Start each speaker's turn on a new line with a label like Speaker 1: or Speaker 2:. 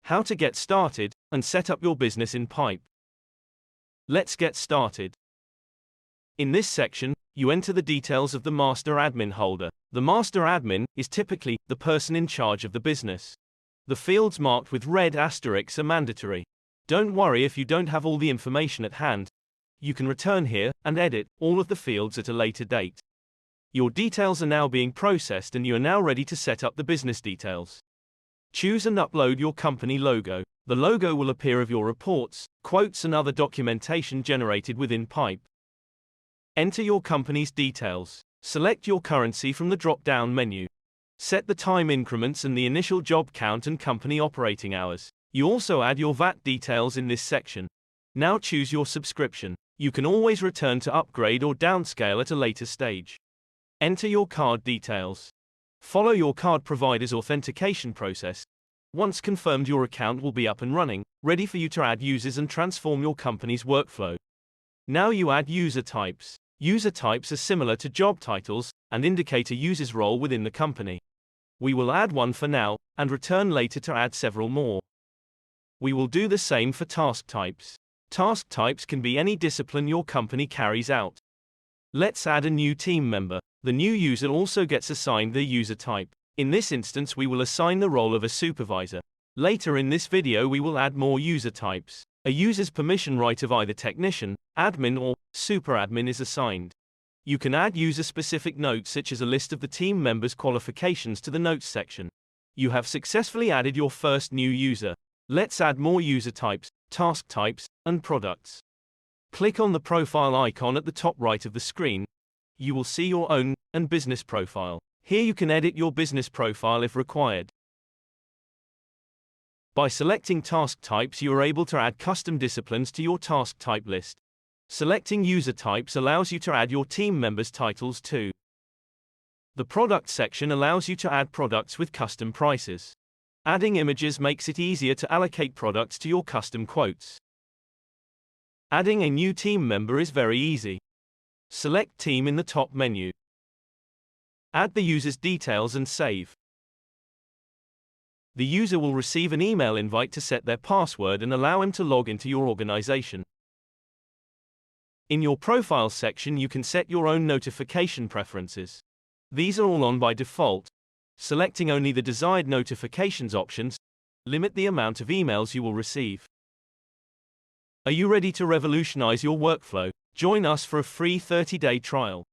Speaker 1: How to get started and set up your business in Pipe. Let's get started. In this section, you enter the details of the master admin holder. The master admin is typically the person in charge of the business. The fields marked with red asterisks are mandatory. Don't worry if you don't have all the information at hand. You can return here and edit all of the fields at a later date. Your details are now being processed and you are now ready to set up the business details. Choose and upload your company logo. The logo will appear of your reports, quotes and other documentation generated within Pipe. Enter your company's details. Select your currency from the drop-down menu. Set the time increments and the initial job count and company operating hours. You also add your VAT details in this section. Now choose your subscription. You can always return to upgrade or downscale at a later stage. Enter your card details. Follow your card provider's authentication process. Once confirmed, your account will be up and running, ready for you to add users and transform your company's workflow. Now you add user types. User types are similar to job titles and indicate a user's role within the company. We will add one for now and return later to add several more. We will do the same for task types. Task types can be any discipline your company carries out. Let's add a new team member. The new user also gets assigned the user type. In this instance, we will assign the role of a supervisor. Later in this video, we will add more user types. A user's permission right of either technician, admin, or super admin is assigned. You can add user-specific notes such as a list of the team members' qualifications to the notes section. You have successfully added your first new user. Let's add more user types, task types, and products. Click on the profile icon at the top right of the screen. You will see your own and business profile. Here you can edit your business profile if required. By selecting task types, you are able to add custom disciplines to your task type list. Selecting user types allows you to add your team members' titles too. The product section allows you to add products with custom prices. Adding images makes it easier to allocate products to your custom quotes. Adding a new team member is very easy. Select Team in the top menu. Add the user's details and save. The user will receive an email invite to set their password and allow him to log into your organization. In your profile section, you can set your own notification preferences. These are all on by default. Selecting only the desired notifications options limit the amount of emails you will receive. Are you ready to revolutionize your workflow? Join us for a free 30-day trial.